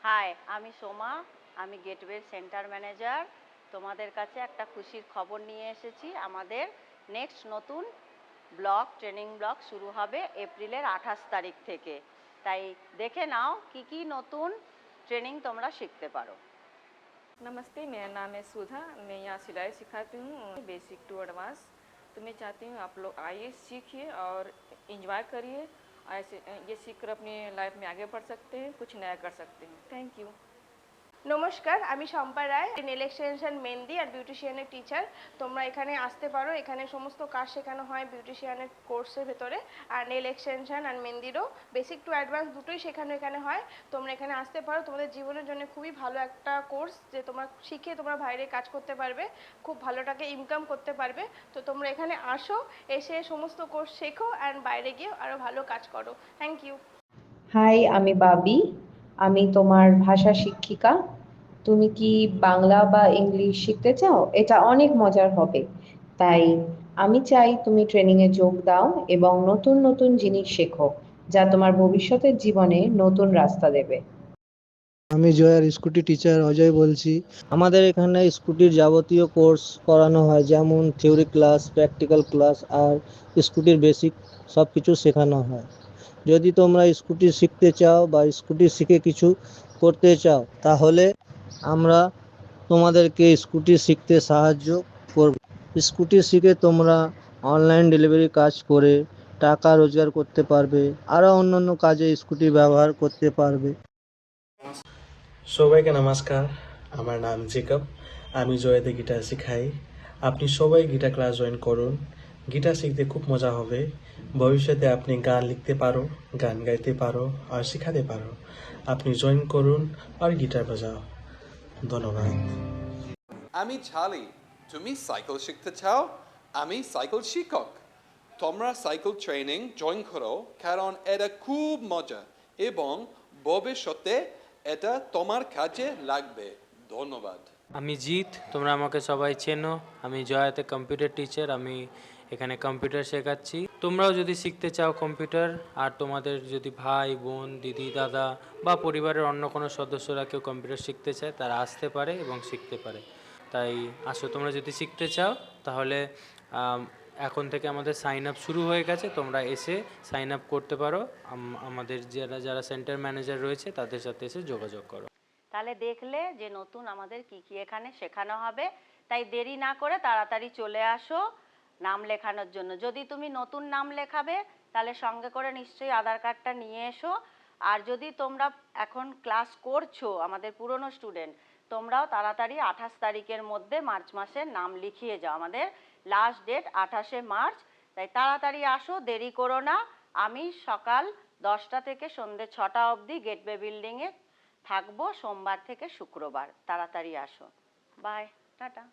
High, আমি সোমা, আমি gateway centre manager. তোমাদের কাছে একটা খুশির খবর নিয়ে এসেছি। আমাদের নেক্সট নতুন ট্রেনিং ব্লক শুরু হবে এপ্রিলের 28 তারিখ থেকে। তাই দেখে নাও কি নতুন ট্রেনিং তোমরা শিখতে পারো। नमस्ते, मेरा नाम है सुधा। मैं यहाँ सिलाई सिखाती हूँ, बेसिक टू एडवांस। तो मैं चाहती हूँ आप लोग आइए, सीखिए और इंजॉय करिए। ऐसे ये सीख कर अपनी लाइफ में आगे बढ़ सकते हैं, कुछ नया कर सकते हैं। Thank you. নমস্কার, আমি শম্পা রায়, নেল এক্সটেনশন, মেহেন্দি আর বিউটিশিয়ানের টিচার। তোমরা এখানে আসতে পারো। এখানে সমস্ত কাজ শেখানো হয় বিউটিশিয়ানের কোর্সের ভেতরে। আর নেল এক্সটেনশন আর মেহেন্দিরও বেসিক টু অ্যাডভান্স দুটোই শেখানো এখানে হয়। তোমরা এখানে আসতে পারো। তোমাদের জীবনের জন্য খুবই ভালো একটা কোর্স, যে তোমরা শিখে তোমরা বাইরে কাজ করতে পারবে, খুব ভালো টাকা ইনকাম করতে পারবে। তো তোমরা এখানে আসো, এসে সমস্ত কোর্স শেখো অ্যান্ড বাইরে গিয়ে আরও ভালো কাজ করো। Thank you. হাই, আমি বাবি। আমি তোমার ভাষা শিক্ষিকা। তুমি কি বাংলা বা ইংলিশ শিখতে চাও? এটা অনেক মজার হবে। তাই আমি চাই তুমি ট্রেনিংয়ে যোগ দাও এবং নতুন নতুন জিনিস শেখো, যা তোমার ভবিষ্যতের জীবনে নতুন রাস্তা দেবে। আমি জয়ার স্কুটি টিচার অজয় বলছি। আমাদের এখানে স্কুটির যাবতীয় কোর্স করানো হয়, যেমন থিওরি ক্লাস, প্র্যাকটিক্যাল ক্লাস আর স্কুটির বেসিক সব কিছু শেখানো হয়। যদি তোমরা স্কুটি শিখতে চাও বা স্কুটি শিখে কিছু করতে চাও, তাহলে আমরা তোমাদেরকে স্কুটি শিখতে সাহায্য করব। স্কুটি শিখে তোমরা অনলাইন ডেলিভারি কাজ করে টাকা রোজগার করতে পারবে, আরও অন্যান্য কাজে স্কুটি ব্যবহার করতে পারবে। সবাইকে নমস্কার, আমার নাম জেকব। আমি জয়াতে গিটার শেখাই। আপনি সবাই গিটার ক্লাস জয়েন করুন। গিটার শিখতে খুব মজা হবে। ভবিষ্যতে আপনি গান লিখতে পারো, গান গাইতে পারো আর শেখাতে পারো। আপনি জয়েন করুন আর গিটার বাজাও। ধন্যবাদ। আমি চার্লি। তুমি সাইকেল শিখতে চাও? আমি সাইকেল শিক্ষক। তোমরা সাইকেল ট্রেনিং জয়েন করো, কারণ এটা খুব মজা এবং ভবিষ্যতে এটা তোমার কাজে লাগবে। ধন্যবাদ। আমি জিৎ, তোমরা আমাকে সবাই চেনো। আমি জয়াতে কম্পিউটার টিচার। আমি এখানে কম্পিউটার শেখাচ্ছি। তোমরাও যদি শিখতে চাও কম্পিউটার, আর তোমাদের যদি ভাই বোন, দিদি, দাদা বা পরিবারের অন্য কোনো সদস্যরা কেউ কম্পিউটার শিখতে চায়, তারা আসতে পারে এবং শিখতে পারে। তাই আসো, তোমরা যদি শিখতে চাও তাহলে এখন থেকে আমাদের সাইন আপ শুরু হয়ে গেছে। তোমরা এসে সাইন আপ করতে পারো। আমাদের যারা সেন্টার ম্যানেজার রয়েছে তাদের সাথে এসে যোগাযোগ করো। তাহলে দেখলে যে নতুন আমাদের কি এখানে শেখানো হবে। তাই দেরি না করে তাড়াতাড়ি চলে আসো নাম লেখানোর জন্য। যদি তুমি নতুন নাম লেখাবে তাহলে সঙ্গে করে নিশ্চয়ই আধার কার্ডটা নিয়ে এসো। আর যদি তোমরা এখন ক্লাস করছো, আমাদের পুরনো স্টুডেন্ট, তোমরাও তাড়াতাড়ি 28 তারিখের মধ্যে মার্চ মাসের নাম লিখিয়ে যাও। আমাদের লাস্ট ডেট 28শে মার্চ। তাই তাড়াতাড়ি আসো, দেরি করো না। আমি সকাল 10টা থেকে সন্ধ্যে 6টা অবধি গেটওয়ে বিল্ডিংয়ে থাকবো, সোমবার থেকে শুক্রবার। তাড়াতাড়ি আসো। Bye, tata.